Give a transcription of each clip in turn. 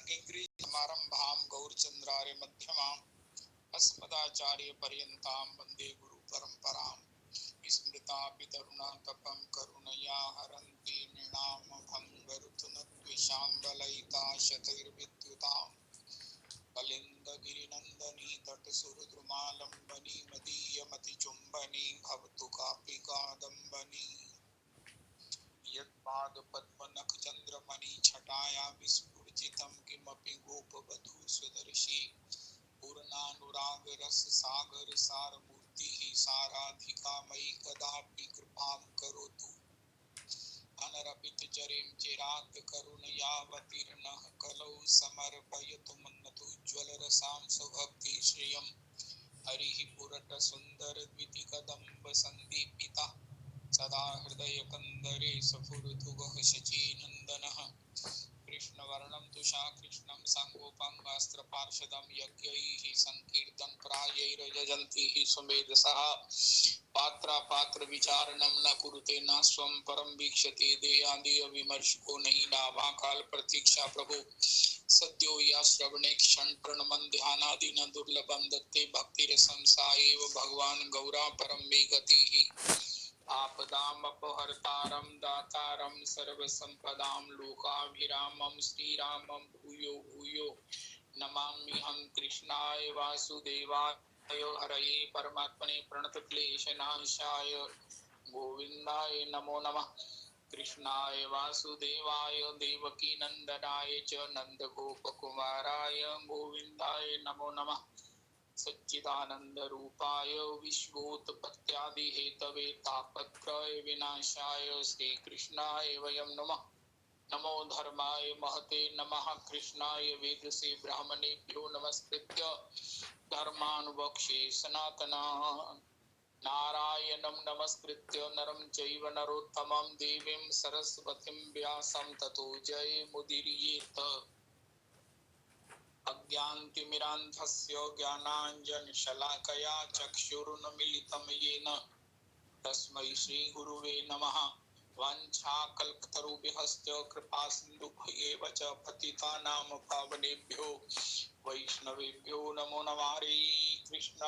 समारंभां गौरचंद्रार्य मध्यमां अस्मदाचार्य पर्यन्तां वन्दे गुरु परंपरां। स्मृतापि तरुणातपं करुणया हरन्ति नृणां भङ्गरुतुनद्विषां बलयिता शतैर्विद्युतां कलिन्दगिरिनन्दनी तटसुहृद्रुमालम्बनी मदीयमतिचुम्बनी भवतु कापि कादम्बनी। यत्पादपद्मनखचन्द्रमणि छटाया विस्फुरितं किमपि गोपवधू स्वदर्शी पूर्णानुरागरस सागर सारमूर्तिः साराधिका मयि कदापि कृपां करोतु। अनरपितचरिं चिरात् करुणयावतीर्णः कलौ समर्पयतु मन्नतोज्ज्वलरसां स्वभक्तिश्रियं हरिः पुरटसुन्दरद्वितिकदम्बसन्दीपितः सदा हृदयकन्दरे सफुरतुगः शचीनन्दनः। कृष्णवर्णं तुषाकृष्णं साङ्गोपाङ्गास्त्रपार्षदं यज्ञैः सङ्कीर्तनप्रायैर्यजन्ति सुमेधसः। पात्रविचारणं न कुरुते न स्वं परं वीक्षते देयादेयविमर्शको नहि नाभाकाल प्रतीक्षा प्रभो सद्यो या श्रवणे क्षण प्रणमन ध्यानादि न दुर्लभं दत्ते भक्तिरसं सा एव भगवान् गौरा परं मे गतिः। आपदामपहर्तारं दातारं सर्वसंपदां लोकाभिरामं श्रीरामं भूयो भूयो नमाम्यहं। कृष्णाय वासुदेवाय हरये परमात्मने प्रणतक्लेशनाशाय गोविन्दाय नमो नमः। कृष्णाय वासुदेवाय देवकीनन्दनाय च नन्दगोपकुमाराय गोविन्दाय नमो नमः। सच्चिदानंद रूपाय विश्वोत्पत्त्यादिहेतवे तापत्रय विनाशाय श्रीकृष्णाय वयं नमः। नमो धर्माय महते नमः। कृष्णाय वेदसे ब्राह्मणेभ्यो नमस्कृत्य धर्मानुवक्ष्ये सनातनः। नारायणं नमस्कृत्य नरं चैव नरोत्तमं देवीं सरस्वतीं व्यासं ततो जयमुदीरयेत्। अज्ञानतिमिरान्धस्य ज्ञानाञ्जनशलाकया चक्षुरुन्मीलितं येन तस्मै श्रीगुरुवे नमः। वाञ्छाकल्पतरुभ्यश्च कृपासिन्धुभ्येव च पतितानां पावनेभ्यो वैष्णवेभ्यो नमो नमः। हरे कृष्ण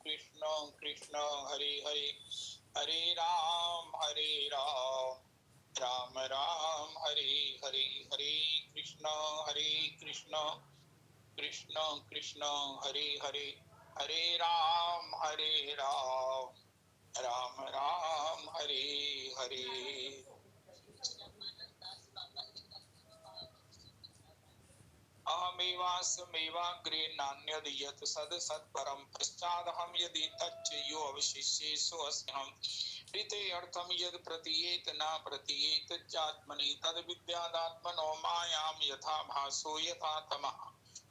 कृष्ण कृष्ण हरे हरे, हरे राम राम राम हरे हरे, हरे कृष्ण कृष्ण कृष्ण हरे हरे, हरे राम राम राम हरे हरे। अहमेवास्मेवाग्रे नान्यद् यत् सद् सत्परं पश्चादहं यदि तच्च यो अवशिष्ये सोऽस्म्यहम्। ऋते अर्थं यद् प्रतीयेत न प्रतीयेत चात्मनि तद् विद्यादात्मनो मायां यथा भासो यथा तमः।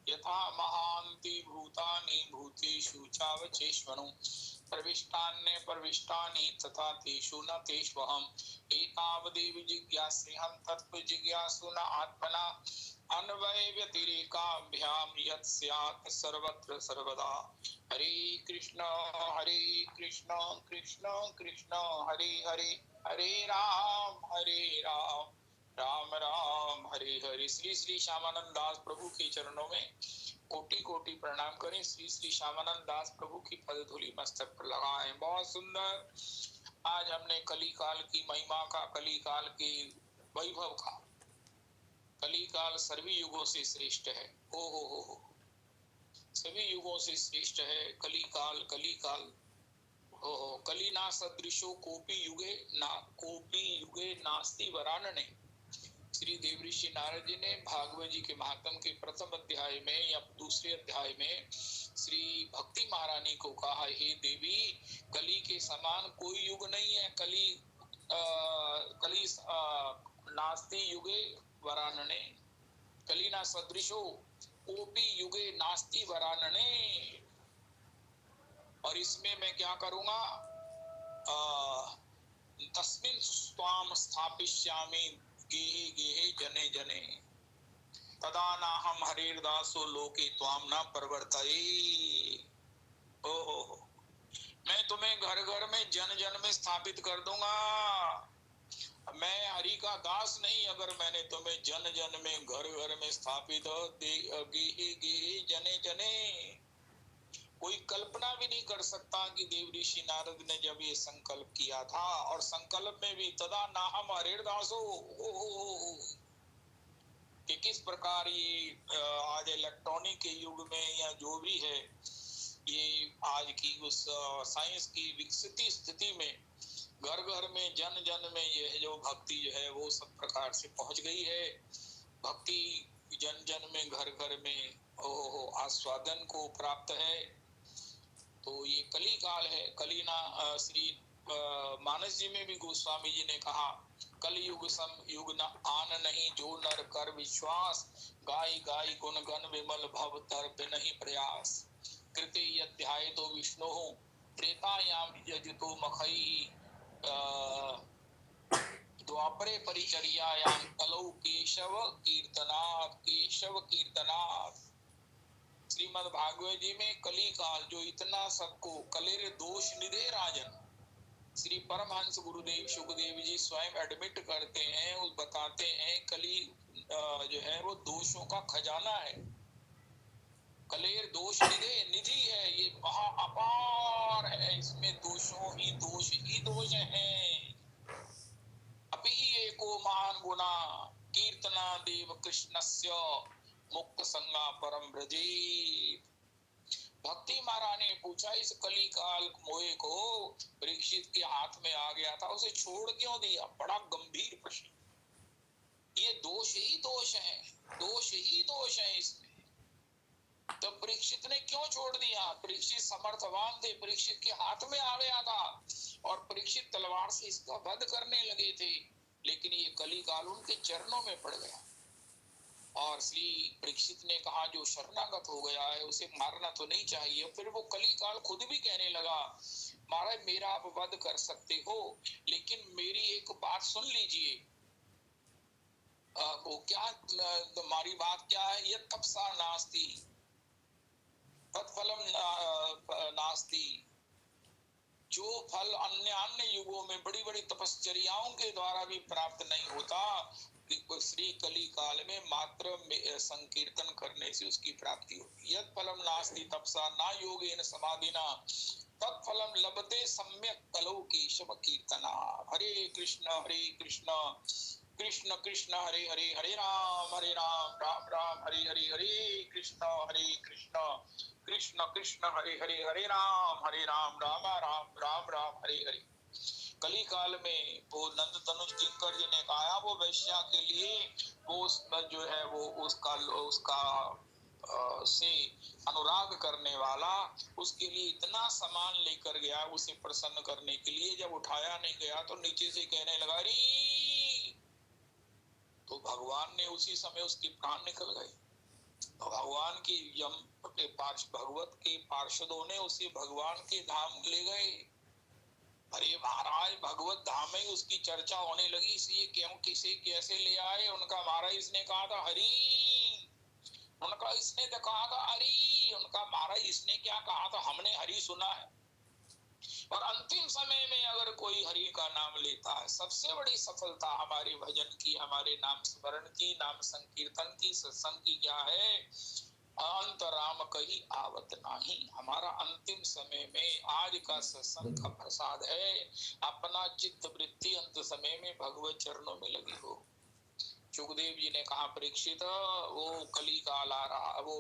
यथा महान्ति भूतानि भूतेषु चावचेष्वनु प्रविष्टान्य प्रविष्टानि तथा तेषु न तेष्वहम्। एतावदेव जिज्ञास्यहं तत्त्व जिज्ञासु न आत्मना अन्वय व्यतिरेकाभ्याम यत् स्यात् सर्वत्र सर्वदा। हरे कृष्ण कृष्ण कृष्ण हरे हरे, हरे राम राम राम हरे हरे। श्री श्री श्यामानंद दास प्रभु के चरणों में कोटि कोटि प्रणाम करें। श्री श्री श्यामानंद दास प्रभु की पदधूलि मस्तक पर लगाएं। बहुत सुंदर आज हमने कली काल की महिमा का, कली काल के वैभव का। कली काल सभी युगों से श्रेष्ठ है। हो सभी युगों से श्रेष्ठ है कली काल हो कली ना सदृशो कोपी युगे नास्ति वरानने। श्री देवऋषि नारद जी ने भागवत जी के महात्म के प्रथम अध्याय में या दूसरे अध्याय में श्री भक्ति महारानी को कहा, हे देवी कली के समान कोई युग नहीं है। कली नास्ति युगे वरानने, कलीना सदृशो कोपी युगे नास्ति वरानने। और इसमें मैं क्या करूंगा, तस्मिन् स्वाम स्थापिष्यामि गेहे गेहे जने जने तदा नाहं हरिर्दासो लोके त्वाम न प्रवर्तये। मैं तुम्हें घर घर में जन जन में स्थापित कर दूंगा। मैं हरि का दास नहीं, अगर मैंने तुम्हें जन जन में घर घर में स्थापित गेहे गेहे जने जने। कोई कल्पना भी नहीं कर सकता कि देव ऋषि नारद ने जब ये संकल्प किया था, और संकल्प में भी तदा नाहम हरिदासो, कि किस प्रकार ये आज इलेक्ट्रॉनिक के युग में या जो भी है, ये आज की उस साइंस की विकसित स्थिति में घर घर में जन जन में ये जो भक्ति जो है वो सब प्रकार से पहुंच गई है। भक्ति जन जन में घर घर में आस्वादन को प्राप्त है। तो ये कली काल है। कली ना श्री मानस जी में भी गोस्वामी जी ने कहा, कली युग सम युग न आन नहीं, जो नर कर विश्वास, गाय गाय गुण गण विमल भव तर नहीं प्रयास। कृते अध्याय तो विष्णु त्रेतायाम यजतो मखई, द्वापरे परिचर्यायाम कलौ केशव कीर्तनाथ, केशव कीर्तनाथ। श्रीमद् भागवत जी में कली काल जो इतना सबको कलेर दोष निधे राजन, श्री परमहंस गुरुदेव शुकदेव जी स्वयं एडमिट करते हैं, उस बताते हैं कली जो है वो दोषों का खजाना है। कलेर दोष निधे निधि है, ये महा अपार है, इसमें दोषों ही दोष हैं। अपि एको महान गुना कीर्तना देव कृष्णस्य, मुक्त संगा परम ब्रजे। भक्ति महाराज ने पूछा, इस कली काल मोहे को परीक्षित के हाथ में आ गया था, उसे छोड़ क्यों दिया? बड़ा गंभीर प्रश्न। ये दोष ही दोष है, दोष ही दोष है इसमें। तो परीक्षित ने क्यों छोड़ दिया? परीक्षित समर्थवान थे, परीक्षित के हाथ में आ गया था और परीक्षित तलवार से इसका वध करने लगे थे, लेकिन ये कली काल उनके चरणों में पड़ गया। और श्री परीक्षित ने कहा, जो शरणागत हो गया है उसे मारना तो नहीं चाहिए। फिर वो कली काल खुद भी कहने लगा, महाराज मेरा आप वध कर सकते हो, लेकिन मेरी एक बात सुन लीजिए। वो क्या, तुम्हारी बात क्या है? ये तपसा नास्ति तत्फलम नास्ति, जो फल अन्य अन्य युगों में बड़ी बड़ी तपश्चर्याओं के द्वारा भी प्राप्त नहीं होता, श्री कली काल में मात्र संकीर्तन करने से उसकी प्राप्ति होगी। यद फलम नास्ति तपसा ना योगेन समाधिना, तत्फलम लभते सम्यक कलौ केशव कीर्तना। हरे कृष्ण कृष्ण कृष्ण हरे हरे, हरे राम राम राम हरे हरे, हरे कृष्ण कृष्ण कृष्ण हरे हरे, हरे राम राम राम हरे हरे। कली काल में वो नंद तनुज किंकर जी ने कहा, वो वैश्या के लिए वो जो है वो उसका से अनुराग करने वाला उसके लिए इतना सामान लेकर गया उसे प्रसन्न करने के लिए। जब उठाया नहीं गया तो नीचे से कहने लगा, री, तो भगवान ने उसी समय उसके प्राण निकल गए। तो भगवान की भगवत के पार्षदों ने उसे भगवान के धाम ले गए। अरे महाराज, भगवत धाम में उसकी चर्चा होने लगी, इसलिए क्यों किसे कैसे ले आए? उनका महाराज इसने कहा था हरि, उनका इसने तो कहा था हरि, उनका महाराज इसने क्या कहा था? हमने हरि सुना है। और अंतिम समय में अगर कोई हरि का नाम लेता है, सबसे बड़ी सफलता हमारे भजन की, हमारे नाम स्मरण की, नाम संकीर्तन की, सत्संग की क्या है? अंतराम कही आवत नाही। हमारा अंतिम समय में आज का सत्संग का प्रसाद है, अपना चित्त वृत्ति अंत समय में भगवत चरणों में लगी हो। सुखदेव जी ने कहा, परीक्षित वो कली काल आ रहा, वो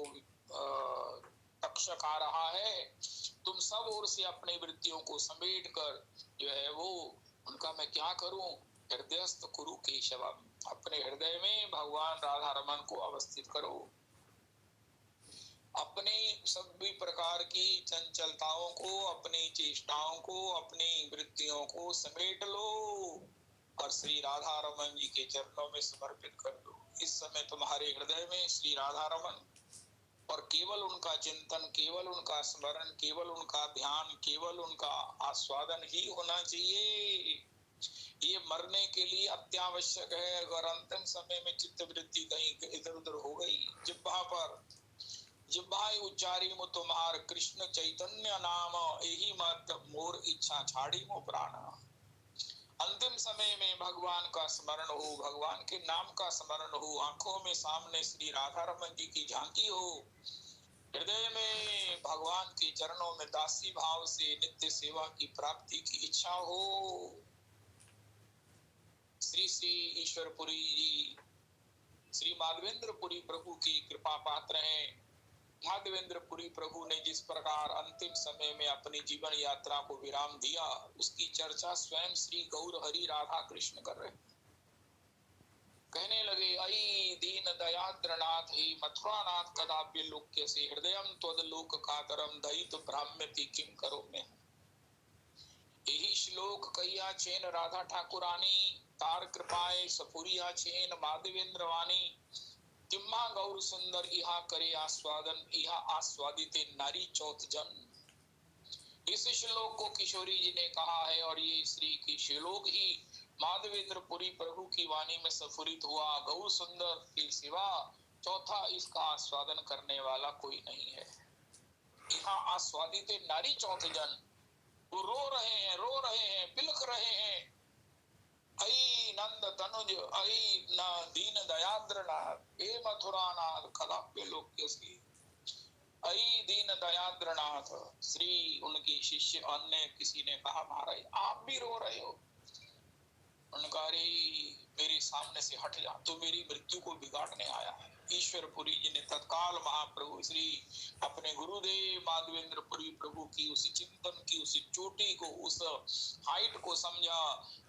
तक्षक आ रहा है, तुम सब ओर से अपनी वृत्तियों को समेट कर जो है वो, उनका मैं क्या करूं? हृदयस्थ कुरु केशवम, अपने हृदय में भगवान राधा रमन को अवस्थित करो। अपने सभी प्रकार की चंचलताओं को, अपनी चेष्टाओं को, अपनी वृत्तियों को समेट लो और श्री राधा रमन जी के चरणों में समर्पित कर दो। इस समय तुम्हारे हृदय में श्री राधा रमन और केवल उनका चिंतन, केवल उनका स्मरण, केवल उनका ध्यान, केवल उनका आस्वादन ही होना चाहिए। ये मरने के लिए अत्यावश्यक है। अगर अंतिम समय में चित्त वृत्ति कहीं इधर उधर हो गई, जिह्वा पर जिह्वाई उच्चारी मो तुम्हार कृष्ण चैतन्य नाम, यही मत मोर इच्छा छाड़ी मो प्राण। अंतिम समय में भगवान का स्मरण हो, भगवान के नाम का स्मरण हो, आंखों में सामने श्री राधा रमन जी की झांकी हो, हृदय में भगवान के चरणों में दासी भाव से नित्य सेवा की प्राप्ति की इच्छा हो। श्री श्री ईश्वरपुरी जी श्री माधवेंद्रपुरी प्रभु की कृपा पात्र हैं। माधवेंद्रपुरी प्रभु ने जिस प्रकार अंतिम समय में अपनी जीवन यात्रा को विराम दिया, उसकी चर्चा स्वयं श्री गौर हरि राधा कृष्ण कर रहे। कहने लगे, अई दीन दयाद्रनाथ ही मथुरानाथ कदापि लोक्य से हृदयम त्वद लोक कातरम दयित भ्राम्यति किम करो में। यही श्लोक कैया चेन राधा ठाकुरानी तार कृपाए सफुरिया चेन माधवेंद्र वाणी किम्मा गौर सुंदर इहा करे आस्वादन इहा आस्वादिते नारी चौथ जन। इस श्लोक को किशोरी जी ने कहा है और ये श्री की श्लोक ही माधवेंद्रपुरी प्रभु की वाणी में सफुरित हुआ। गौर सुंदर के सिवा चौथा इसका आस्वादन करने वाला कोई नहीं है। यहाँ आस्वादिते नारी चौथ जन, वो रो रहे हैं, बिलख रहे हैं। ऐ नंद तनुज ऐ न दीन दयाद्र नाथ, हे मथुरा नाथ कदाप्य लोक्य से। ऐ दीन दयाद्र नाथ, श्री उनकी शिष्य अन्य किसी ने कहा, महाराज आप भी रो रहे हो? उनका, अरे मेरे सामने से हट जा, तो मेरी मृत्यु को बिगाड़ने आया है। ईश्वरपुरी जी ने तत्काल महाप्रभु श्री अपने गुरुदेव माधवेंद्रपुरी प्रभु की उस चिंतन की उस चोटी को, उस हाइट को समझा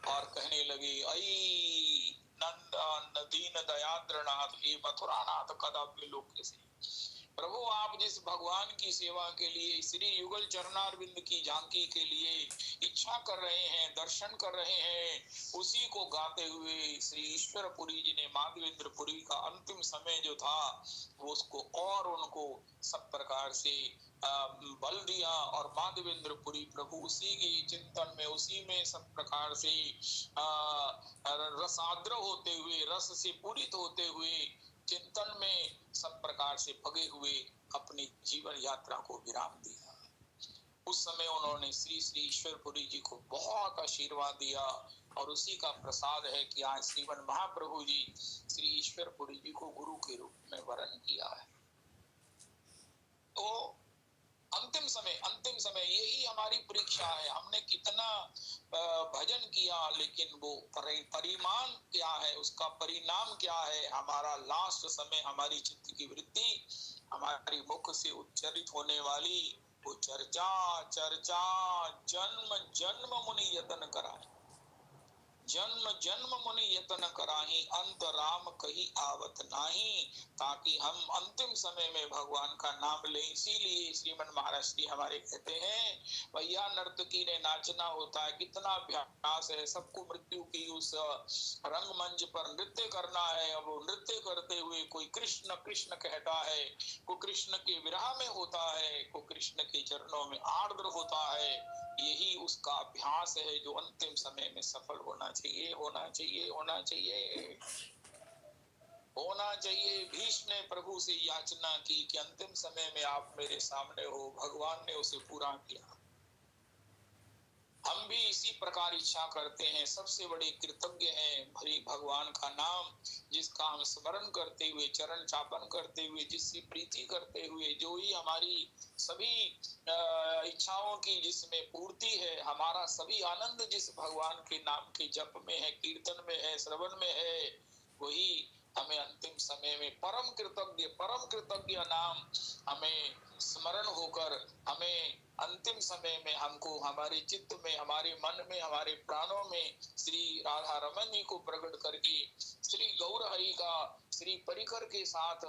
और कहने लगे, ऐ नंद दीन दयाद्र नाथ, हे मथुरा नाथ कदापि लोक्य से। प्रभु आप जिस भगवान की सेवा के लिए श्री युगल चरणारविंद की झांकी के लिए इच्छा कर रहे हैं, दर्शन कर रहे हैं, उसी को गाते हुए श्री ईश्वरपुरी जी ने माधवेंद्रपुरी का अंतिम समय जो था वो उसको और उनको सब प्रकार से बल दिया और माधवेंद्रपुरी प्रभु उसी की चिंतन में, उसी में सब प्रकार से रसाद्र होते हुए, रस से पूरित होते हुए चिंतन में सब प्रकार से पगे हुए अपनी जीवन यात्रा को विराम दिया। उस समय उन्होंने श्री श्री ईश्वरपुरी जी को बहुत आशीर्वाद दिया और उसी का प्रसाद है कि आज श्रीमन महाप्रभु जी श्री ईश्वरपुरी जी को गुरु के रूप में वरण किया है। तो अंतिम समय यही हमारी परीक्षा है। हमने कितना भजन किया, लेकिन वो परिमाण क्या है, उसका परिणाम क्या है? हमारा लास्ट समय, हमारी चित्त की वृत्ति, हमारी मुख से उच्चारित होने वाली वो चर्चा जन्म जन्म मुनि यतन कराए, जन्म जन्म मुनि यतन कराही, अंत राम कही आवत नाही, ताकि हम अंतिम समय में भगवान का नाम ले। इसीलिए श्रीमन महाराज श्री हमारे कहते हैं, भैया नर्तकी ने नाचना होता है, कितना अभ्यास है, सबको मृत्यु की उस रंगमंच पर नृत्य करना है। अब वो नृत्य करते हुए कोई कृष्ण कृष्ण कहता है, कोई कृष्ण के विरह में होता है, कोई कृष्ण के चरणों में आर्द्र होता है। यही उसका अभ्यास है जो अंतिम समय में सफल होना चाहिए, होना चाहिए, होना चाहिए, होना चाहिए। भीष्म ने प्रभु से याचना की कि अंतिम समय में आप मेरे सामने हो, भगवान ने उसे पूरा किया। हम भी इसी प्रकार इच्छा करते हैं। सबसे बड़े कृतज्ञ हैं भरी भगवान का नाम, जिसका हम स्मरण करते हुए, चरण चापन करते हुए, जिसकी प्रीति करते हुए, जो ही हमारी सभी इच्छाओं की जिसमें पूर्ति है, हमारा सभी आनंद जिस भगवान के नाम के जप में है, कीर्तन में है, श्रवण में है, वही हमें अंतिम समय में परम कृतज्ञ नाम हमें स्मरण होकर, हमें अंतिम समय में हमको हमारे चित्त में, हमारे मन में, हमारे प्राणों में श्री राधा रमन जी को प्रकट करके श्री गौर हरि का श्री परिकर के साथ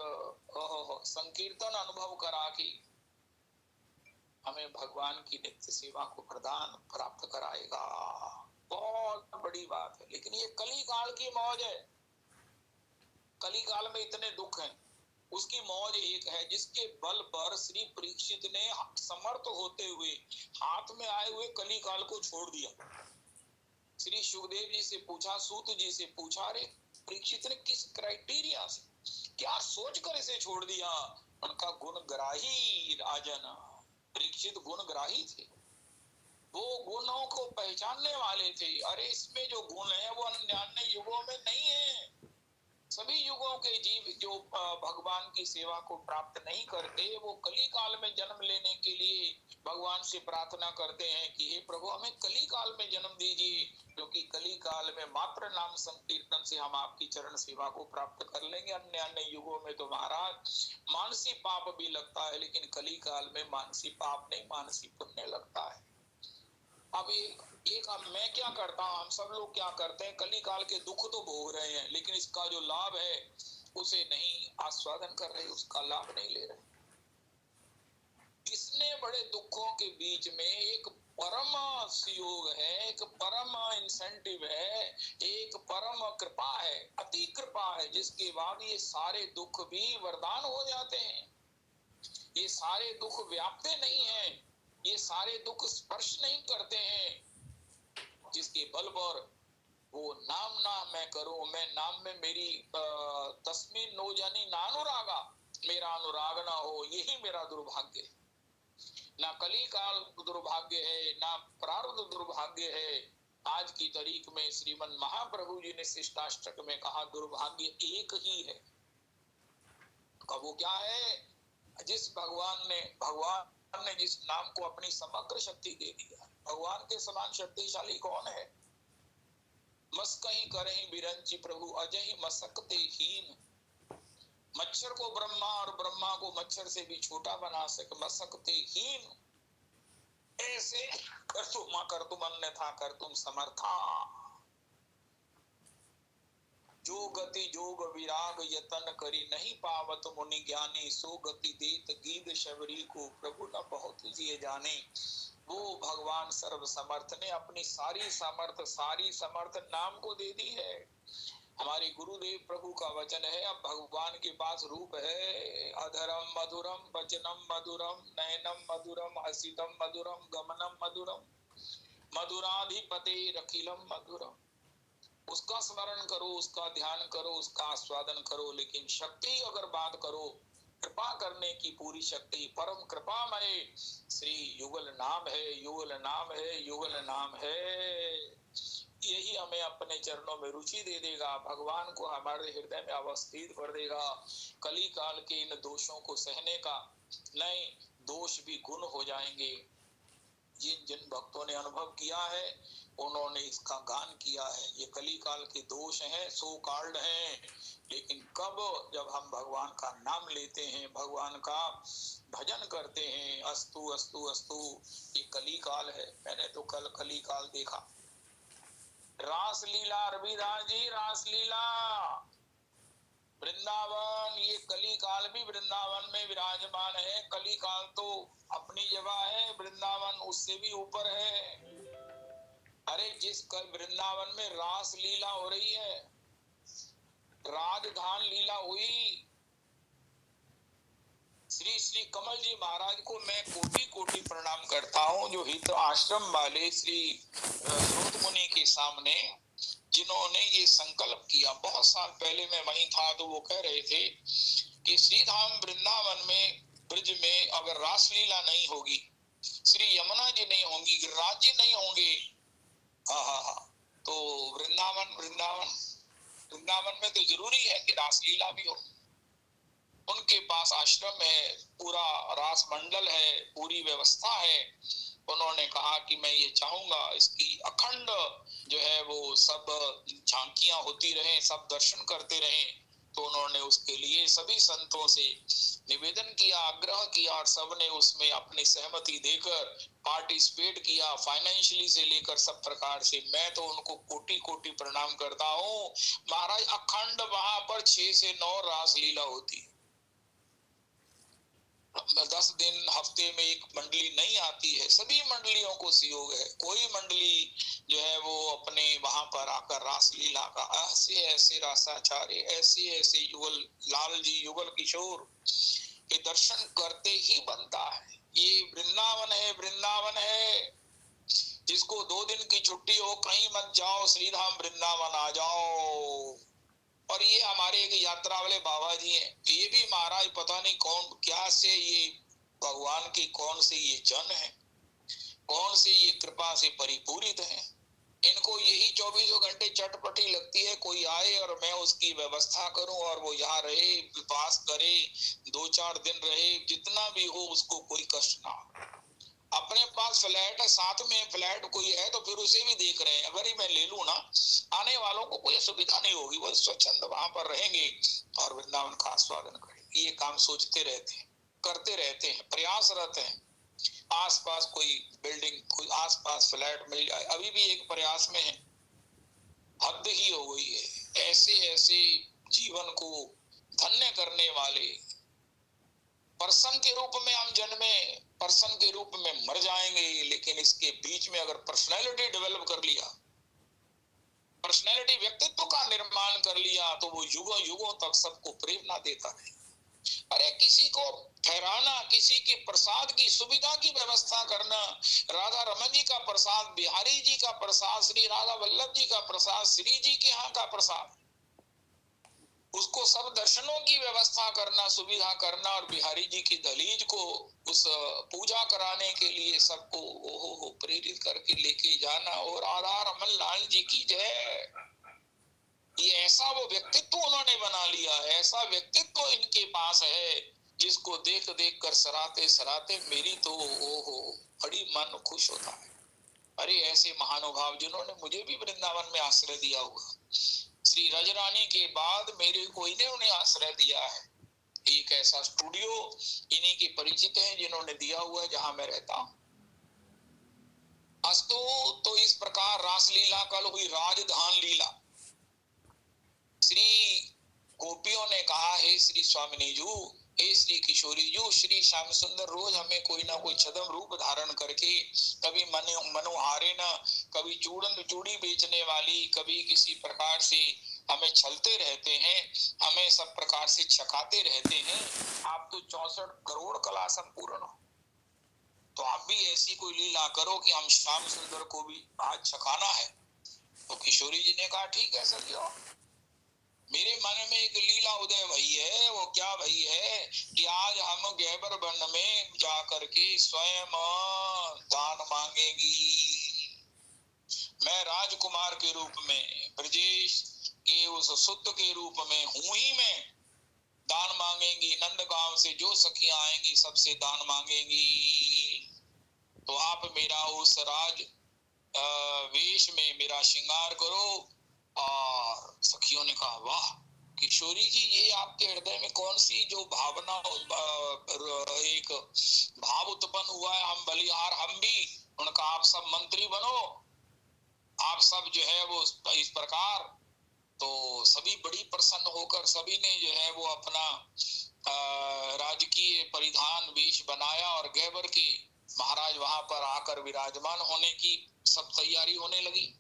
संकीर्तन अनुभव करा के हमें भगवान की नित्य सेवा को प्रदान प्राप्त कराएगा। बहुत बड़ी बात है। लेकिन ये कली काल की मौज है। कली काल में इतने दुख हैं, उसकी मौज एक है जिसके बल पर श्री परीक्षित ने समर्थ होते हुए हाथ में आए हुए कली काल को छोड़ दिया। श्री सुखदेव जी से पूछा, सूत जी से पूछा, रे परीक्षित ने किस क्राइटेरिया से, क्या सोचकर इसे छोड़ दिया? उनका गुणग्राही राजन, परीक्षित गुणग्राही थे। वो गुणों को पहचानने वाले थे। अरे इसमें जो गुण है वो अन्य युगों में नहीं है। सभी युगों के जीव जो भगवान की सेवा को प्राप्त नहीं करते, वो कली काल में जन्म लेने के लिए भगवान से प्रार्थना करते हैं कि हे प्रभु हमें कली काल में जन्म दीजिए, क्योंकि कली काल में मात्र नाम संकीर्तन से हम आपकी चरण सेवा को प्राप्त कर लेंगे। अन्य अन्य युगों में तो महाराज मानसी पाप भी लगता है, लेकिन कली काल में मानसी पाप नहीं, मानसी पुण्य लगता है। अब एक मैं क्या करता हूं, हम सब लोग क्या करते हैं, कली काल के दुख तो भोग रहे हैं, लेकिन इसका जो लाभ है उसे नहीं आस्वादन कर रहे, उसका लाभ नहीं ले रहे। इतने बड़े दुखों के बीच में एक परम सुयोग है, एक परम इंसेंटिव है, एक परम कृपा है, अति कृपा है, जिसके बाद ये सारे दुख भी वरदान हो जाते हैं। ये सारे दुख व्यापते नहीं है, ये सारे दुख स्पर्श नहीं करते हैं, जिसके बल पर वो नाम ना मैं करूं, मैं नाम में मेरी तस्मीर नो जानी नानुरागा, मेरा अनुराग ना हो, यही मेरा दुर्भाग्य है। ना कली काल दुर्भाग्य है, ना प्रारब्ध दुर्भाग्य है। आज की तारीख में श्रीमन महाप्रभु जी ने शिष्टाष्टक में कहा दुर्भाग्य एक ही है। कब वो क्या है? जिस भगवान ने जिस नाम को अपनी समग्र शक्ति दे दिया, भगवान के समान शक्तिशाली कौन है? मस कहीं करही बिरंची प्रभु अजय मसकते हीन। मच्छर को ब्रह्मा और ब्रह्मा को मच्छर से भी छोटा बना सके, मसकते हीन। ऐसे कर तुम अन्यथा कर तुम समर्था। जो गति जोग विराग यतन करी नहीं पावत मुनि ज्ञानी, सो गति देत गीत शबरी को प्रभु न बहुत जिए जाने। वो भगवान सर्व समर्थ ने अपनी सारी समर्थ नाम को दे दी है। हमारे गुरुदेव प्रभु का वचन है, अब भगवान के पास रूप है, अधरम मधुरम वचनम मधुरम नयनम मधुरम हसितम मधुरम गमनम मधुरम मधुराधिपते रखिलम मधुरम। उसका स्मरण करो, उसका ध्यान करो, उसका आस्वादन करो, लेकिन शक्ति अगर बात करो, कृपा करने की पूरी शक्ति परम कृपामय श्री युगल नाम है, युगल नाम है, युगल नाम है। यही हमें अपने चरणों में रुचि दे देगा, भगवान को हमारे हृदय में अवस्थित कर देगा। कली काल के इन दोषों को सहने का नहीं, दोष भी गुण हो जाएंगे। जिन भक्तों ने अनुभव किया है उन्होंने इसका गान किया है। ये कली काल के दोष हैं, सो कार्ड हैं, लेकिन कब? जब हम भगवान का नाम लेते हैं, भगवान का भजन करते हैं। अस्तु अस्तु अस्तु, ये कली काल है। मैंने तो कल कली काल देखा, रास लीला, रविदास जी रास लीला, वृंदावन, ये कली काल भी वृंदावन में विराजमान है। कली काल तो अपनी जगह है, वृंदावन उससे भी ऊपर है। अरे जिस वृंदावन में रास लीला हो रही है, राजधान लीला हुई, श्री श्री कमल जी महाराज को मैं कोटि कोटि प्रणाम करता हूँ, जो हित आश्रम वाले श्री सूत मुनि के सामने जिन्होंने ये संकल्प किया। बहुत साल पहले मैं वहीं था, तो वो कह रहे थे कि श्रीधाम वृंदावन में ब्रज में अगर रासलीला नहीं होगी, श्री यमुना जी नहीं होंगी, गिरिराज जी नहीं होंगे, तो वृंदावन में तो जरूरी है कि रासलीला भी हो। उनके पास आश्रम है, पूरा रास मंडल है, पूरी व्यवस्था है। उन्होंने कहा कि मैं ये चाहूंगा इसकी अखंड जो है वो सब झांकियां होती रहे, सब दर्शन करते रहे। तो उन्होंने उसके लिए सभी संतों से निवेदन किया, आग्रह किया, और सबने उसमें अपनी सहमति देकर पार्टिसिपेट किया, फाइनेंशियली से लेकर सब प्रकार से। मैं तो उनको कोटि कोटि प्रणाम करता हूँ। महाराज अखंड वहां पर 6 से 9 रासलीला होती है। 10 दिन हफ्ते में एक मंडली नहीं आती है, सभी मंडलियों को सहयोग है। कोई मंडली जो है वो अपने वहां पर आकर रासलीला का ऐसे ऐसे रासाचार्य, ऐसे ऐसे युगल लाल जी, युगल किशोर के दर्शन करते ही बनता है। ये वृंदावन है, वृंदावन है। जिसको 2 दिन की छुट्टी हो, कहीं मत जाओ, श्रीधाम वृंदावन आ जाओ। और ये हमारे एक यात्रा वाले बाबा जी हैं, ये भी महाराज पता नहीं कौन क्या से, ये भगवान की कौन से ये जन है, कौन सी ये कृपा से परिपूरित हैं। इनको यही 24 घंटे चटपटी लगती है, कोई आए और मैं उसकी व्यवस्था करूं और वो यहाँ रहे, वास करे, 2-4 दिन रहे, जितना भी हो उसको कोई कष्ट ना हो। अपने पास फ्लैट है, साथ में फ्लैट कोई है तो फिर उसे भी देख रहे हैं, अगर ही मैं ले लूं ना, आने वालों को कोई असुविधा नहीं होगी, वो स्वच्छंद वहां पर रहेंगे और वृंदावन का आस्वादन करेंगे। ये काम सोचते रहते हैं, करते रहते हैं, प्रयासरत हैं। आसपास कोई बिल्डिंग, कोई आसपास फ्लैट मिल जाए, अभी भी एक प्रयास में है। हद ही हो गई है। ऐसे ऐसे जीवन को धन्य करने वाले पर्सन के रूप में हम जन्मे, पर्सन के रूप में मर जाएंगे, लेकिन इसके बीच में अगर पर्सनैलिटी डेवलप कर लिया, पर्सनैलिटी व्यक्तित्व का निर्माण कर लिया, तो वो युगों युगों तक सबको प्रेरणा देता है। अरे किसी को ठहराना, किसी के प्रसाद की सुविधा की व्यवस्था करना, राधा रमन जी का प्रसाद, बिहारी जी का प्रसाद, श्री राधा वल्लभ जी का प्रसाद, श्री जी के यहाँ का प्रसाद, उसको सब दर्शनों की व्यवस्था करना, सुविधा करना, और बिहारी जी की दहलीज को उस पूजा कराने के लिए सबको ओहो प्रेरित करके लेके जाना। और राधा रमन लाल जी की जय। ये ऐसा वो व्यक्तित्व उन्होंने बना लिया, ऐसा व्यक्तित्व इनके पास है, जिसको देख देख कर सराते सराते मेरी तो ओहो बड़ी मन खुश होता है। अरे ऐसे महानुभाव जिन्होंने मुझे भी वृंदावन में आश्रय दिया हुआ, श्री रजरानी के बाद मेरे कोई ने उन्हें आश्रय दिया है। एक ऐसा स्टूडियो इन्हीं के परिचित हैं जिन्होंने दिया हुआ है, जहां मैं रहता हूं। अस्तु, तो इस प्रकार रासलीला कल हुई राजधान लीला। श्री गोपियों ने कहा, हे श्री स्वामिनी जू, हे श्री किशोरी जू, श्री श्याम सुंदर रोज हमें कोई ना कोई छदम रूप धारण करके, कभी मनोहारे न, कभी चूड़ी बेचने वाली, कभी किसी प्रकार से हमें छलते रहते हैं, हमें सब प्रकार से छकाते रहते हैं। आप तो 64 करोड़ कला संपूर्ण हो, तो आप भी ऐसी कोई लीला करो कि हम श्याम सुंदर को भी आज छकाना है। तो किशोरी जी ने कहा, ठीक है सर, मेरे मन में एक लीला उदय भई है। वो क्या भई है कि आज हम गैबर वन में जाकर के स्वयं दान मांगेगी। मैं राजकुमार के रूप में, ब्रजेश के उस सुत के रूप में हूं ही मैं, दान मांगेंगी। नंदगांव से जो सखियां आएंगी सबसे दान मांगेंगी। तो आप मेरा उस राज वेश में मेरा श्रृंगार करो। और सखियों ने कहा, वाह किशोरी जी, ये आपके हृदय में कौन सी जो भावना, एक भाव उत्पन्न हुआ है, हम बलिहार हम भी। उनका आप सब मंत्री बनो, आप सब जो है वो इस प्रकार। तो सभी बड़ी प्रसन्न होकर सभी ने जो है वो अपना राजकीय परिधान वेश बनाया, और गैबर के महाराज वहां पर आकर विराजमान होने की सब तैयारी होने लगी।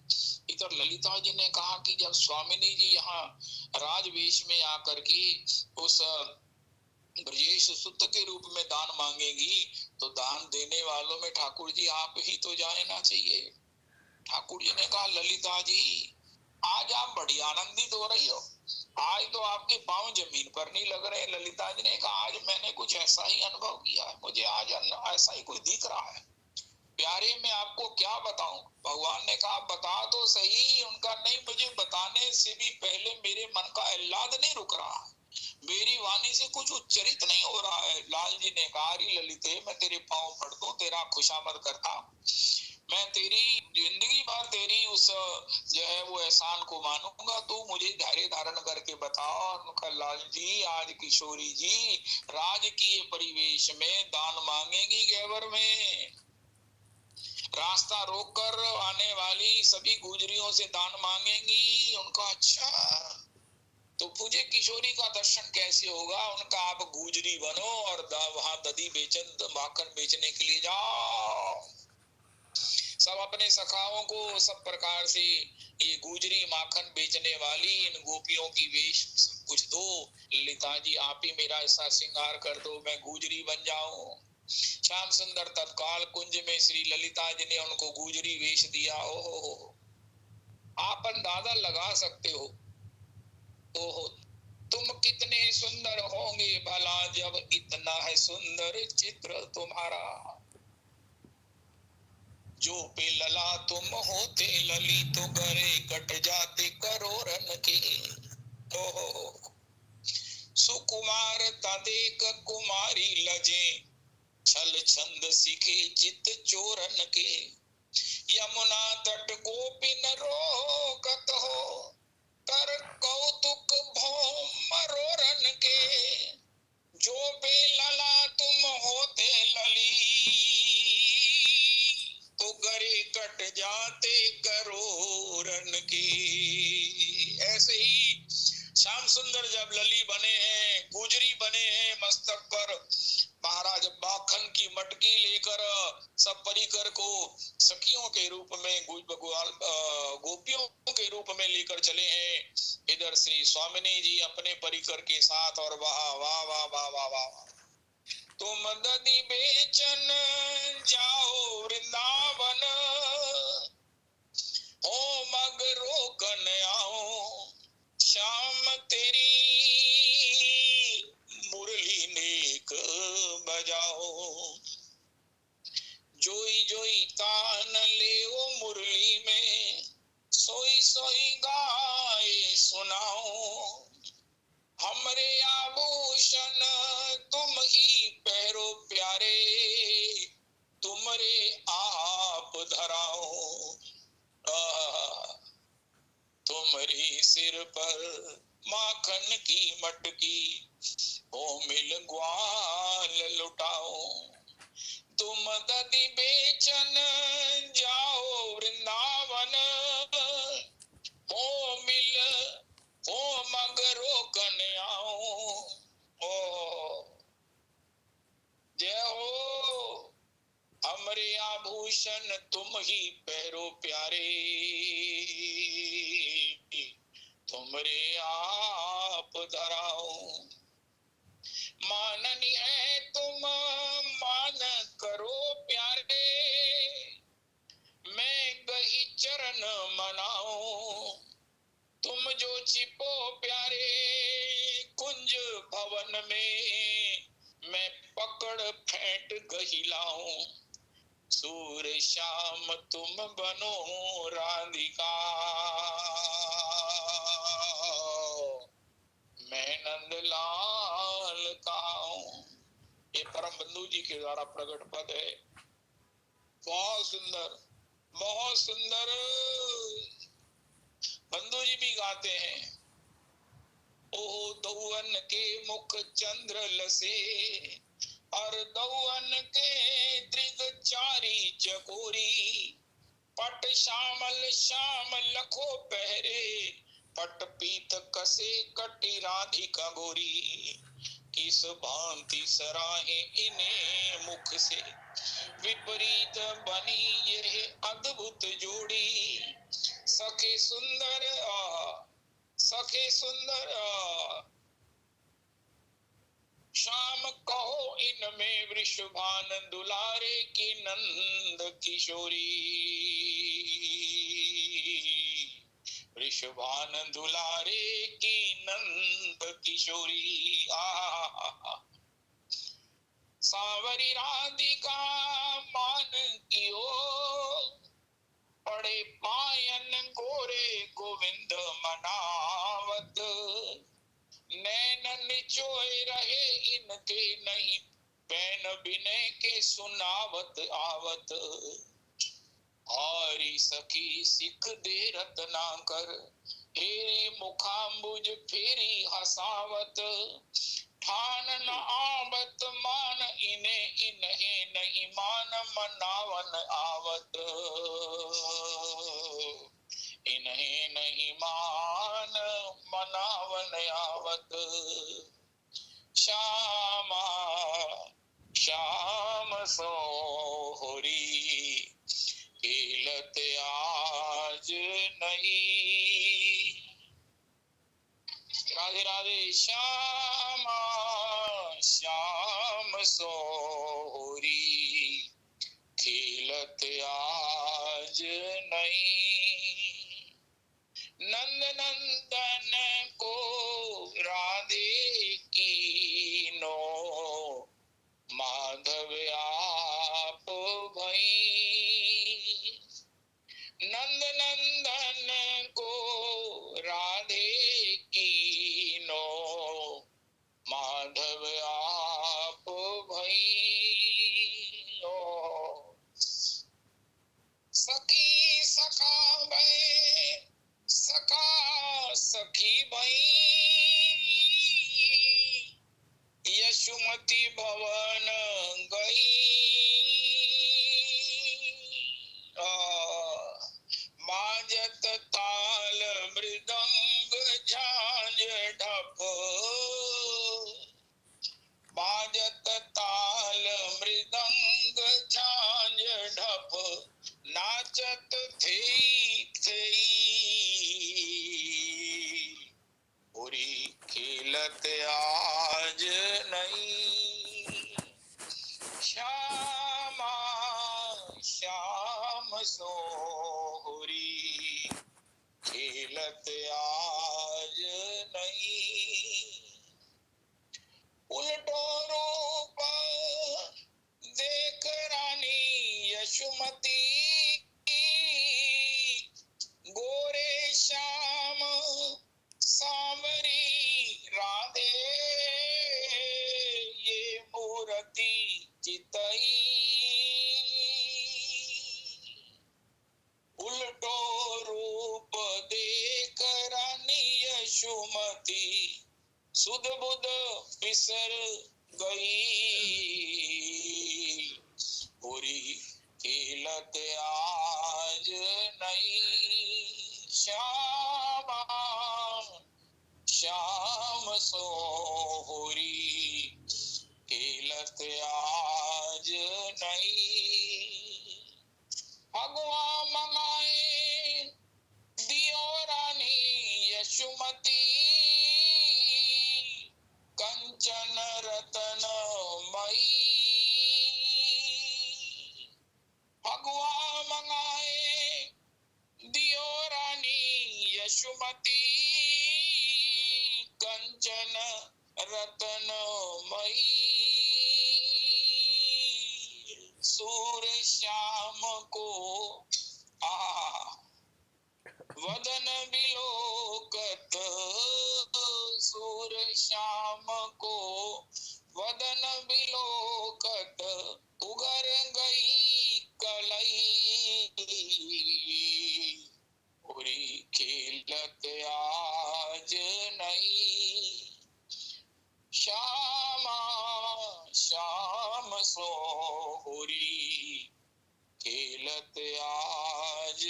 इधर ललिता जी ने कहा कि जब स्वामिनी जी यहाँ राजवेश में आकर के उस ब्रजेश सुत के रूप में दान मांगेगी, तो दान देने वालों में ठाकुर जी आप ही तो जाना चाहिए। ठाकुर जी ने कहा, ललिता जी आज आप बड़ी आनंदित हो रही हो, आज तो आपके पांव जमीन पर नहीं लग रहे। ललिता जी ने कहा, आज मैंने कुछ ऐसा ही अनुभव किया है, मुझे आज ऐसा ही कोई दिख रहा है। प्यारे मैं आपको क्या बताऊं। भगवान ने कहा, बता तो सही। उनका, नहीं, मुझे बताने से भी पहले मेरे मन का आह्लाद नहीं रुक रहा, मेरी वाणी से कुछ उच्चरित नहीं हो रहा है। लाल जी ने कहा, ललिते मैं तेरे पांव पड़ दूं, तेरा खुशामद करता, मैं तेरी जिंदगी भर तेरी उस जो है वो एहसान को मानूंगा, तू मुझे धैर्य धारण करके बताओ। लाल जी, आज किशोरी जी राजकीय परिवेश में दान मांगेगी गैबर में, रास्ता रोककर आने वाली सभी गुजरियों से दान मांगेंगी। उनका, अच्छा तो मुझे किशोरी का दर्शन कैसे होगा। उनका, आप गुजरी बनो और वहां दधी बेचन माखन बेचने के लिए जाओ, सब अपने सखाओं को सब प्रकार से ये गुजरी माखन बेचने वाली इन गोपियों की वेश सब कुछ दो। ललिता जी आप ही मेरा ऐसा श्रृंगार कर दो, मैं गुजरी बन जाऊं। श्याम सुंदर तत्काल कुंज में श्री ललिता जी ने उनको गुजरी वेश दिया। ओहो, आप अंदाजा लगा सकते हो, ओहो तुम कितने सुंदर होंगे भला, जब इतना है सुंदर चित्र तुम्हारा। जो पे लला तुम होते लली तो गरे कट जाते करोरन के। ओहो सुकुमार तदेक कुमारी लजे छल छंद सीखे चित चोरन के। यमुना तट गोपिन रोकत हो कर कौतुक भौम मरोरन के। जो पे लला तुम होते लली तो गरे कट जाते करोरन की। ऐसे ही श्याम सुंदर जब लली बने हैं, गुजरी बने हैं, मस्तक पर महाराज माखन की मटकी लेकर सब परिकर को सखियों के रूप में गोपियों के रूप में लेकर चले हैं। इधर श्री स्वामिनी जी अपने परिकर के साथ, और वाह वाह वाह वाह वाह वाह। तुम दधि बेचन जाओ वृंदावन ओ मग रोकन आओ श्याम तेरी मुरली नेक बजाओ। जोई जोई तान ले ओ मुरली में सोई सोई गाए सुनाओ। हमरे आभूषण तुम ही पहरो प्यारे तुमरे आप धराओ। तुमरे सिर पर माखन की मटकी ओ मिल ग्वाल लुटाओ। तुम दधि बेचन जाओ वृंदावन हो मिल हो मग रोकन आओ। ओ जय हो हमरे आभूषण तुम ही पहरो प्यारे तुमरे आप धराओ। माननी है तुम मान करो प्यारे मैं गही चरण मनाओ। तुम जो छिपो प्यारे कुंज भवन में मैं पकड़ फेंट गही लाऊं। सूर श्याम तुम बनो राधिका मैं नंदलाल काऊं। ये परम बंधु जी के द्वारा प्रकट पद है। बहुत सुंदर बहुत सुंदर। बंधु जी भी गाते हैं। ओ दौवन के मुख चंद्र लसे और दौवन के दृग चारी चकोरी। पट श्यामल श्याम लखो पहरे पट पीत कसे कटी राधिका गोरी। किस भांति सराहे इन्हें मुख से विपरीत बनी ये अद्भुत जोड़ी। सखे सुंदर सखे सुंदर श्याम कहो इनमें वृषभान दुलारे की नंद किशोरी। वृषभान दुलारे की नंद किशोरी। सांवरी राधिका मान कियो पड़े पायन गोरे गोविंद मनावत। नैन निचोए रहे इनके नहीं पैन बिने के सुनावत आवत। हरी सखी सिख दे रत्ना कर हेरी मुखाम्बुज फेरी हसावत। ठान न आवत मान इन्हें इन्हें नहीं मान मनावन आवत। इन्हें नहीं मान मनावन आवत। श्यामा श्याम सोहरी खेलत आज नहीं। राधे राधे। श्यामा श्याम सोहरी खेलत आज नहीं। नंद नंदन को राधे की नो माधव आप भई। पार्वती भवन गई, बाजत ताल मृदंग झांझ ढप, बाजत ताल मृदंग झांझ ढप, नाचत थे पूरी खेलत आज नहीं, श्यामा श्याम सोहरी खेलत आज नहीं, उल्टो रूप देख रानी यशोमती, गोरे श्याम सांवरी राधे, ये मूर्ति चितई, उल्टो रूप देख रानी यशोमती, सुध बुध बिसर गई, पूरी खेलत आज नहीं, श्यामा श्याम सोहरी खेलत आज नहीं, भगवान मंगाए दियो रानी यशोमती, कंचन रतन मई, भगवान मंगाए दियो रानी यशोमती, कंचन रतन मई, सूर श्याम को वदन बिलोकत, सूर श्याम को वदन बिलोकत, उगर गई कलई, पूरी खेलत आज नहीं, श्यामा श्याम सोहरी खेलत आज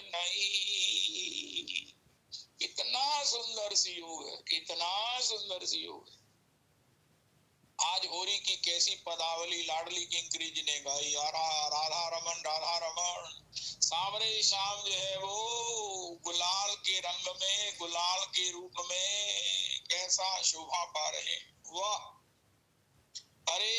नहीं। कितना सुंदर सी योग है, कितना सुंदर सी योग है। आज होरी की कैसी पदावली लाडली किंकरी जी ने गाई, राधा रमन सामने शाम जो है वो गुलाल के रंग में, गुलाल के रूप में कैसा शोभा पा रहे। वाह, अरे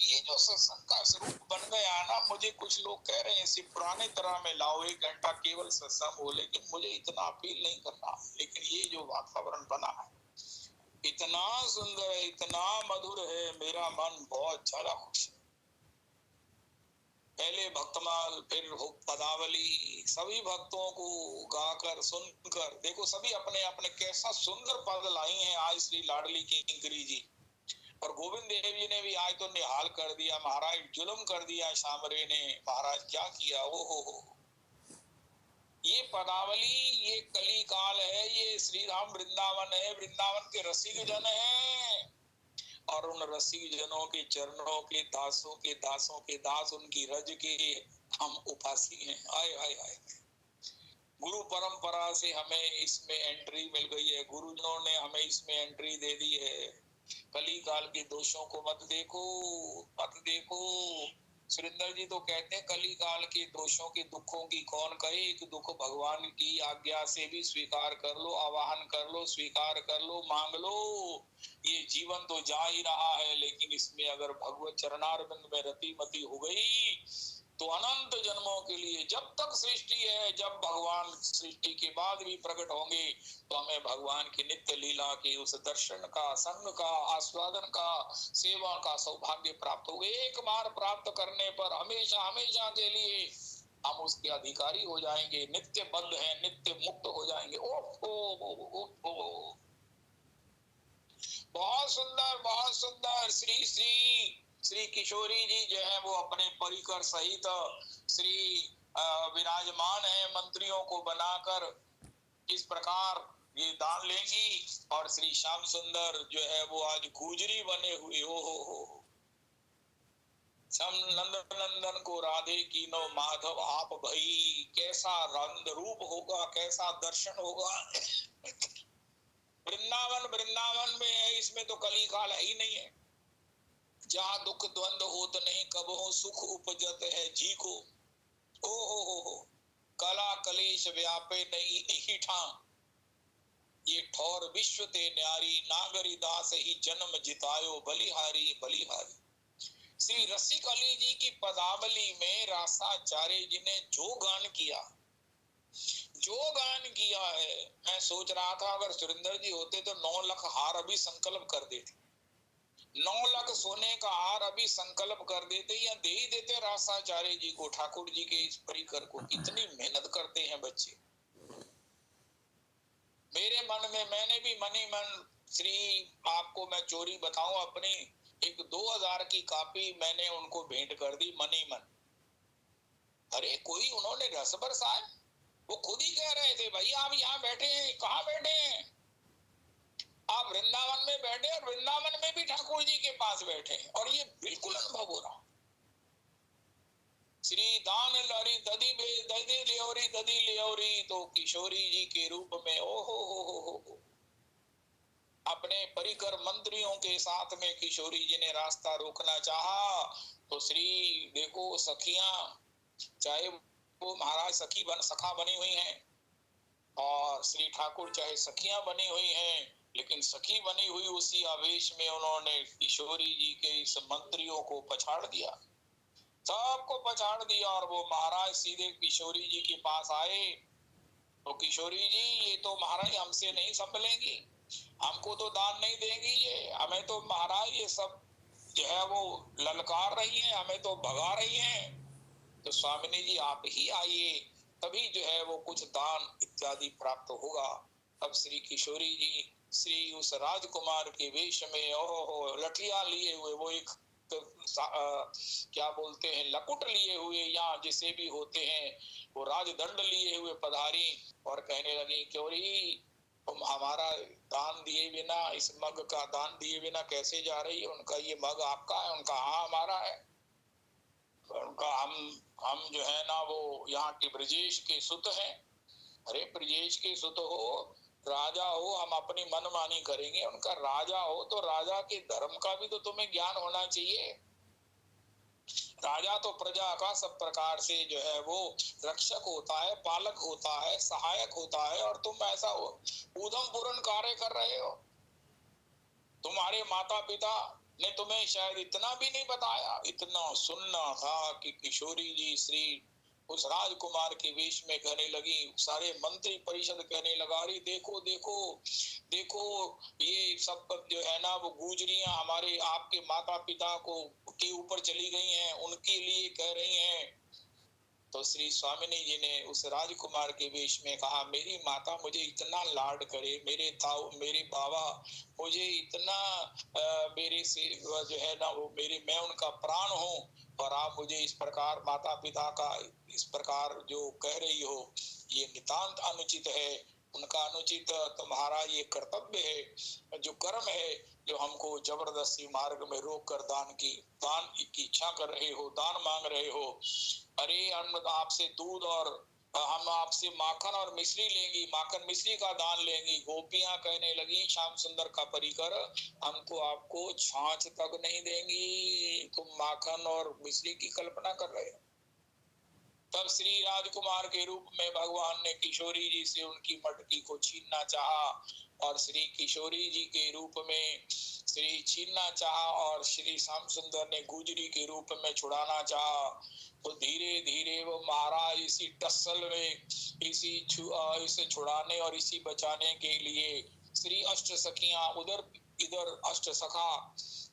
ये जो सत्संग का स्वरूप बन गया ना, मुझे कुछ लोग कह रहे हैं इसी पुराने तरह में लाओ, 1 घंटा केवल सत्संग हो, लेकिन मुझे इतना अपील नहीं करना। लेकिन ये जो वातावरण बना है इतना सुंदर है, इतना मधुर है, मेरा मन बहुत ज्यादा खुश है। पहले भक्तमाल, फिर पदावली, सभी भक्तों को गाकर सुनकर देखो, सभी अपने अपने कैसा सुंदर पद लाई हैं आज श्री लाडली किंकरी जी। और गोविंद देव जी ने भी आज तो निहाल कर दिया महाराज, जुल्म कर दिया शामरे ने महाराज, क्या किया। ओ हो, ये पदावली, ये कली काल है, ये श्री राम वृंदावन है, वृंदावन के रसिक जन है, और उन रसिक जनों के चरणों के दासों के दासों के दास, उनकी रज के हम उपासी हैं। आए आए आए, गुरु परंपरा से हमें इसमें एंट्री मिल गई है, गुरुजनों ने हमें इसमें एंट्री दे दी है। कली काल के दोषों को मत देखो, मत देखो। सुरेंद्र जी तो कहते हैं कली काल के दोषों के दुखों की कौन कहे, एक दुख भगवान की आज्ञा से भी स्वीकार कर लो, आवाहन कर लो, स्वीकार कर लो, मांग लो। ये जीवन तो जा ही रहा है, लेकिन इसमें अगर भगवत चरणारविंद में रति मति हो गई तो अनंत जन्मों के लिए, जब तक सृष्टि है, जब भगवान सृष्टि के बाद भी प्रकट होंगे, तो हमें भगवान की नित्य लीला के उस दर्शन का, संग का, आस्वादन का, सेवा का सौभाग्य प्राप्त होगा। एक बार प्राप्त करने पर हमेशा हमेशा के लिए हम उसके अधिकारी हो जाएंगे, नित्य बद्ध हैं, नित्य मुक्त हो जाएंगे। ओहो, बहुत सुंदर, बहुत सुंदर। श्री किशोरी जी जो है वो अपने परिकर सहित श्री विराजमान है, मंत्रियों को बनाकर इस प्रकार ये दान लेंगी और श्री श्याम सुंदर जो है वो आज गुजरी बने हुए हो। श्याम नंदन को राधे कीनो माधव आप भई, कैसा रंग रूप होगा, कैसा दर्शन होगा। वृंदावन में है, इसमें तो कली काल है ही नहीं है। जहाँ दुख द्वंद होत नहीं, कब हो सुख उपजत है जी को। ओ हो, कला कलेश व्यापे नहीं यही ठा, ये ठौर विश्व ते न्यारी, नागरी दास ही जन्म जितायो बलिहारी बलिहारी। श्री रसिक अली जी की पदावली में रासाचार्य जी ने जो गान किया है, मैं सोच रहा था अगर सुरेंद्र जी होते तो 9 लाख हार अभी संकल्प कर देते, 9 लाख सोने का हार अभी संकल्प कर देते या दे ही देते रासाचार्य जी को, ठाकुर जी के इस परिकर को। इतनी मेहनत करते हैं बच्चे। मेरे मन में, मैंने भी मनी मन श्री, आपको मैं चोरी बताऊं, अपनी एक 2000 की कॉपी मैंने उनको भेंट कर दी मनी मन। अरे कोई उन्होंने रस बरसाया, वो खुद ही कह रहे थे भाई आप यहाँ बैठे हैं, कहाँ बैठे हैं आप, वृंदावन में बैठे, और वृंदावन में भी ठाकुर जी के पास बैठे, और ये बिल्कुल अनुभव हो रहा। श्री दान लहरी ददी लियोरी तो किशोरी जी के रूप में ओ हो। अपने परिकर मंत्रियों के साथ में किशोरी जी ने रास्ता रोकना चाहा तो श्री देखो सखियां, चाहे वो महाराज सखा बनी हुई हैं, और श्री ठाकुर चाहे सखियां बनी हुई हैं, लेकिन सखी बनी हुई उसी आवेश में उन्होंने किशोरी जी के इस मंत्रियों को पछाड़ दिया, सबको पछाड़ दिया। और वो महाराज सीधे किशोरी जी के पास आए तो किशोरी जी ये तो महाराज हमसे नहीं संभलेंगी, हमको तो दान नहीं देंगी, ये हमें तो महाराज ये सब जो है वो ललकार रही है, हमें तो भगा रही है। तो स्वामिनी जी आप ही आइए, तभी जो है वो कुछ दान इत्यादि प्राप्त होगा। अब श्री किशोरी जी श्री उस राजकुमार के वेश में ओहो लठिया लिए हुए, वो एक तो क्या बोलते हैं लकुट लिए हुए या जिसे भी होते हैं, वो राजदंड लिए हुए पधारी और कहने लगी क्योरी तुम हमारा दान दिए बिना, इस मग का दान दिए बिना कैसे जा रही है। उनका ये मग आपका है, उनका हाँ हमारा है। उनका हम जो है ना वो यहाँ के ब्रजेश के सुत हैं। अरे ब्रजेश के सुत हो, राजा हो, हम अपनी मनमानी करेंगे। उनका राजा हो तो राजा के धर्म का भी तो तुम्हें ज्ञान होना चाहिए। राजा तो प्रजा का सब प्रकार से जो है वो रक्षक होता है, पालक होता है, सहायक होता है, और तुम ऐसा ऊधम पूर्ण कार्य कर रहे हो। तुम्हारे माता पिता ने तुम्हें शायद इतना भी नहीं बताया। इतना सुनना था कि किशोरी जी श्री उस राजकुमार के वेश में कहने लगी, सारे मंत्री परिषद कहने लगा अरे देखो देखो देखो, ये सब जो है ना वो गुजरियां हमारे आपके माता पिता को के ऊपर चली गई हैं, उनके लिए कह रही हैं। तो श्री स्वामिनी जी ने उस राजकुमार के वेश में कहा, मेरी माता मुझे इतना लाड करे, मेरे बाबा मुझे इतना मेरे से जो है ना वो मैं उनका प्राण हूँ, और आप मुझे इस प्रकार माता पिता का इस प्रकार जो कह रही हो, ये नितांत अनुचित है। उनका अनुचित तुम्हारा ये कर्तव्य है, जो कर्म है, जो हमको जबरदस्ती मार्ग में रोक कर दान की इच्छा कर रहे हो, दान मांग रहे हो। अरे हम आपसे दूध और हम आपसे माखन और मिश्री लेंगी, माखन मिश्री का दान लेंगी। गोपियां कहने लगी श्याम सुंदर का परिकर, हम तो आपको छाछ तक नहीं देंगी, तुम माखन और मिश्री की कल्पना कर रहे हो। तब श्री राजकुमार के रूप में भगवान ने किशोरी जी से उनकी मटकी को छीनना चाहा, और श्री किशोरी जी के रूप में श्री छीनना चाहा, और श्री श्याम सुंदर ने गुजरी के रूप में छुड़ाना चाहा। तो धीरे धीरे वो महाराज इसी टस्सल में इसे छुड़ाने और इसी बचाने के लिए श्री अष्ट सखियां उधर इधर अष्ट सखा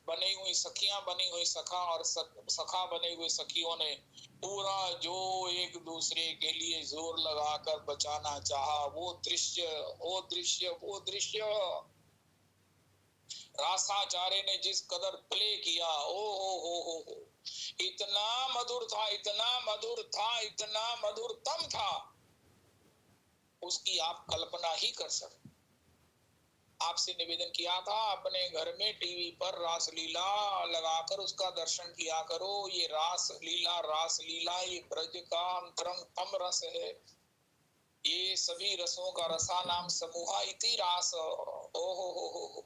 बनी हुई सखियां बनी हुई सखा और सखा बने हुए सखियों ने पूरा जो एक दूसरे के लिए जोर लगाकर बचाना चाहा। वो दृश्य रासाचार्य ने जिस कदर प्ले किया, हो इतना मधुर था, इतना मधुर था, इतना मधुरतम था, उसकी आप कल्पना ही कर सकते। आपसे निवेदन किया था अपने घर में टीवी पर रासलीला लगाकर उसका दर्शन किया करो। ये रासलीला ये ब्रज का अंतरंगतम रस है। ये सभी रसों का रसा नाम समूहा इति रास। हो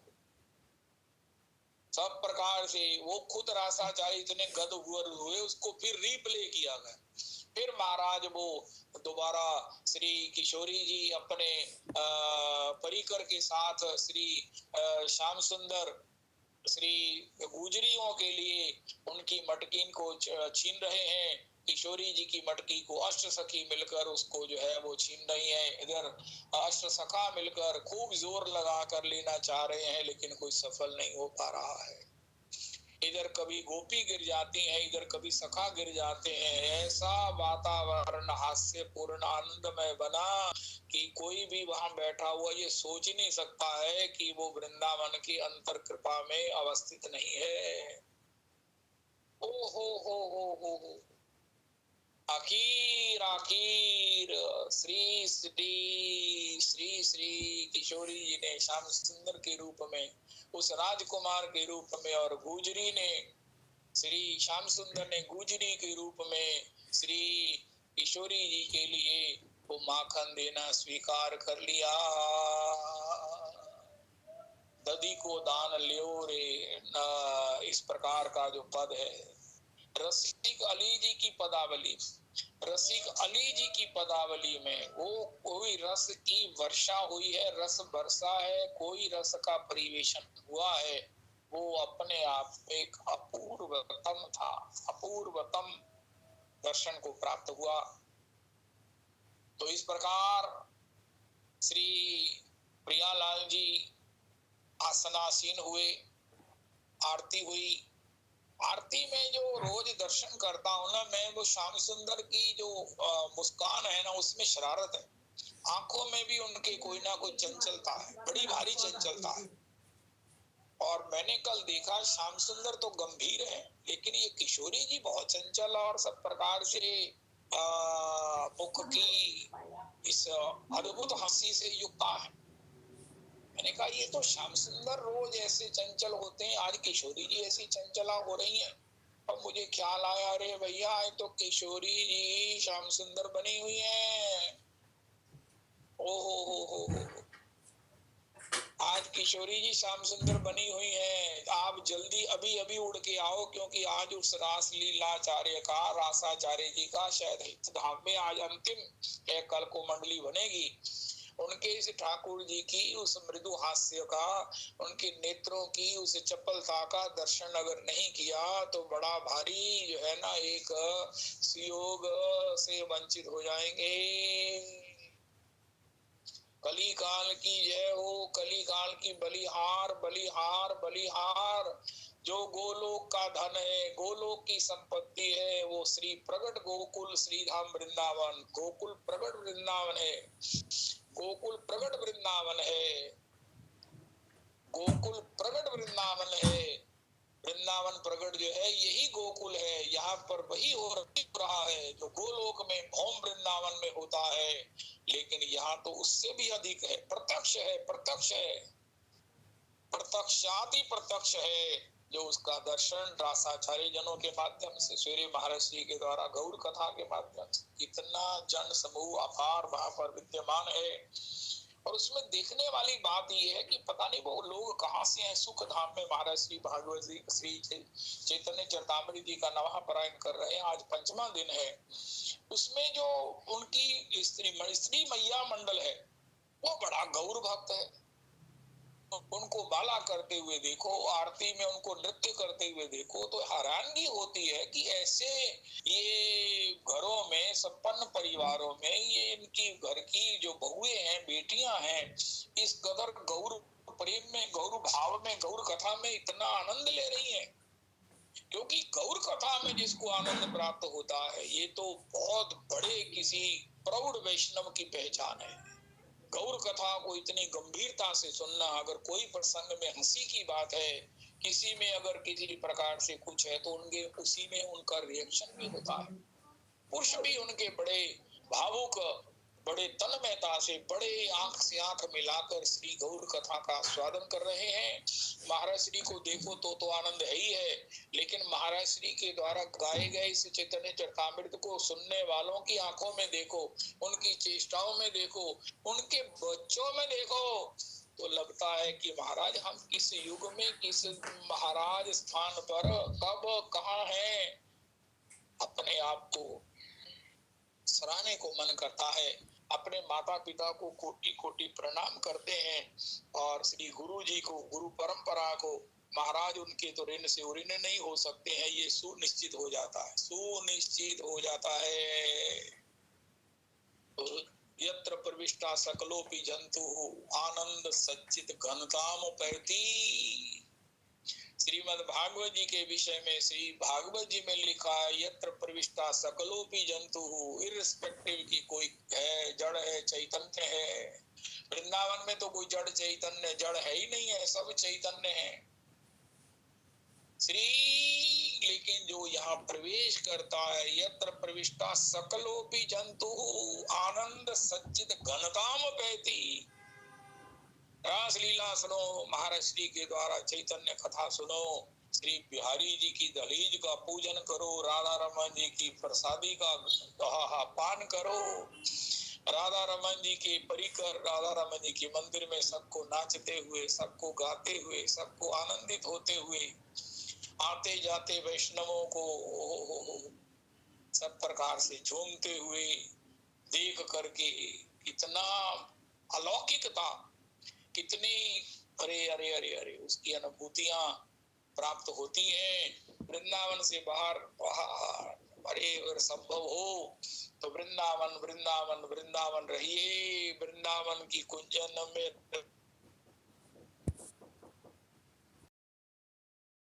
सब प्रकार से वो खुद रासाचारी इतने गदगद हुए, उसको फिर रीप्ले किया गया। फिर महाराज वो दोबारा श्री किशोरी जी अपने परिकर के साथ श्री श्याम सुंदर श्री गुजरियों के लिए उनकी मटकीन को छीन रहे हैं। किशोरी जी की मटकी को अष्ट सखी मिलकर उसको जो है वो छीन रही है। इधर अष्ट सखा मिलकर खूब जोर लगा कर लेना चाह रहे हैं, लेकिन कोई सफल नहीं हो पा रहा है। इधर कभी गोपी गिर जाती हैं, इधर कभी सखा गिर जाते हैं। ऐसा वातावरण हास्य पूर्ण आनंदमय बना कि कोई भी वहां बैठा हुआ ये सोच ही नहीं सकता है कि वो वृंदावन की अंतर कृपा में अवस्थित नहीं है। ओ हो आखिर श्री श्री किशोरी जी ने श्याम सुंदर के रूप में, उस राजकुमार के रूप में, और गुजरी ने श्री श्याम सुंदर ने गुजरी के रूप में श्री किशोरी जी के लिए वो माखन देना स्वीकार कर लिया। दधी को दान लियो रे, इस प्रकार का जो पद है रसिक अली जी की पदावली, रसिक अली जी की पदावली में वो कोई रस की वर्षा हुई है, रस बरसा है, कोई रस का परिवेशन हुआ है, वो अपने आप में एक अपूर्वतम था, अपूर्वतम दर्शन को प्राप्त हुआ। तो इस प्रकार श्री प्रियालाल जी आसनासीन हुए, आरती हुई। आरती में जो रोज दर्शन करता हूँ ना मैं, वो श्याम सुंदर की जो मुस्कान है ना, उसमें शरारत है। आंखों में भी उनके कोई ना कोई चंचलता है, बड़ी भारी चंचलता है। और मैंने कल देखा श्याम सुंदर तो गंभीर है, लेकिन ये किशोरी जी बहुत चंचल और सब प्रकार से मुख की इस अद्भुत हंसी से युक्त है। मैंने कहा ये तो श्याम सुंदर रोज ऐसे चंचल होते हैं, आज किशोरी जी ऐसी चंचला हो रही हैं। और मुझे ख्याल आया, अरे भैया ये तो किशोरी जी श्याम सुंदर बनी हुई हैं। हो आज किशोरी जी श्याम सुंदर बनी हुई हैं। आप जल्दी अभी अभी उड़ के आओ, क्योंकि आज उस रास लीलाचार्य का, रासाचार्य जी का शायद हित धाम में आज अंतिम है, कल को मंडली बनेगी। उनके इस ठाकुर जी की उस मृदु हास्य का, उनके नेत्रों की उस चपलता का दर्शन अगर नहीं किया तो बड़ा भारी जो है ना एक सुयोग से वंचित हो जाएंगे। कली काल की जय हो, कली काल की बलिहार बलिहार बलिहार। जो गोलोक का धन है, गोलोक की संपत्ति है, वो श्री प्रगट गोकुल श्री धाम वृंदावन, गोकुल प्रगट वृंदावन है, गोकुल प्रगट वृंदावन है, गोकुल प्रगट वृंदावन है। वृंदावन प्रगट जो है यही गोकुल है, यहाँ पर वही हो रहा है जो गोलोक में भौम वृंदावन में होता है। लेकिन यहाँ तो उससे भी अधिक है, प्रत्यक्ष है, प्रत्यक्ष है, प्रत्यक्षाति प्रत्यक्ष है, जो उसका दर्शन रासाचार्य जनों के माध्यम से, सूर्य महाराज जी के द्वारा गौर कथा के माध्यम से कितना जन समूह अपार वहां पर विद्यमान है। और उसमें देखने वाली बात यह है कि पता नहीं वो लोग कहाँ से हैं। सुख धाम में महाराज श्री भागवत जी श्री चैतन्य चरतामृत जी का नवा पारायण कर रहे हैं, आज पंचमा दिन है। उसमें जो उनकी स्त्री मैया मंडल है वो बड़ा गौर भक्त है। उनको बाला करते हुए देखो, आरती में उनको नृत्य करते हुए देखो, तो हैरानगी होती है कि ऐसे ये घरों में, संपन्न परिवारों में, ये इनकी घर की जो बहुएं हैं, बेटियां हैं, इस कदर गौर प्रेम में, गौर भाव में, गौर कथा में इतना आनंद ले रही हैं। क्योंकि गौर कथा में जिसको आनंद प्राप्त होता है, ये तो बहुत बड़े किसी प्रौढ़ वैष्णव की पहचान है। गौर कथा को इतनी गंभीरता से सुनना, अगर कोई प्रसंग में हंसी की बात है, किसी में अगर किसी प्रकार से कुछ है, तो उनके उसी में उनका रिएक्शन भी होता है। पुरुष भी उनके बड़े भावुक बड़े तन्मयता से, बड़े आंख से आंख मिलाकर श्री गौर कथा का स्वादन कर रहे हैं। महाराज श्री को देखो तो आनंद है ही है, लेकिन महाराज श्री के द्वारा गाए गए इस चैतन्य चरकामृत को सुनने वालों की आंखों में देखो, उनकी चेष्टाओं में देखो, उनके बच्चों में देखो, तो लगता है कि महाराज हम किस युग में, किस महाराज स्थान पर, कब, कहाँ हैं। अपने आप को सराहने को मन करता है, अपने माता पिता को कोटि कोटि प्रणाम करते हैं, और श्री गुरु जी को, गुरु परंपरा को, महाराज उनके तो ऋण से ऋण नहीं हो सकते हैं, ये सुनिश्चित हो जाता है, सुनिश्चित हो जाता है। तो यत्र प्रविष्टा सकलोपि जंतु आनंद सच्चित घनताम पैती। श्रीमद् भागवत जी के विषय में श्री भागवत जी में लिखा है, यत्र प्रविष्टा सकलोपि जंतु, इर्रिस्पेक्टिव की कोई है, जड़ है, चैतन्य है। वृंदावन में तो कोई जड़ चैतन्य, जड़ है ही नहीं है, सब चैतन्य है श्री। लेकिन जो यहाँ प्रवेश करता है, यत्र प्रविष्टा सकलोपि जंतु आनंद सच्चित घनताम पैती। रास लीला सुनो, महाराज श्री के द्वारा चैतन्य कथा सुनो, श्री बिहारी जी की दलीज का पूजन करो, राधा रमन जी की प्रसादी का पान करो, राधा रमन जी के परिकर, राधा रमन जी के मंदिर में सबको नाचते हुए, सबको गाते हुए, सबको आनंदित होते हुए, आते जाते वैष्णवों को सब प्रकार से झूमते हुए देख करके कितना अलौकिकता, कितनी अरे अरे अरे अरे उसकी अनुभूतियां प्राप्त होती हैं। वृंदावन से बाहर अरे अगर संभव हो तो वृंदावन वृंदावन वृंदावन रहिए, वृंदावन की कुंजन में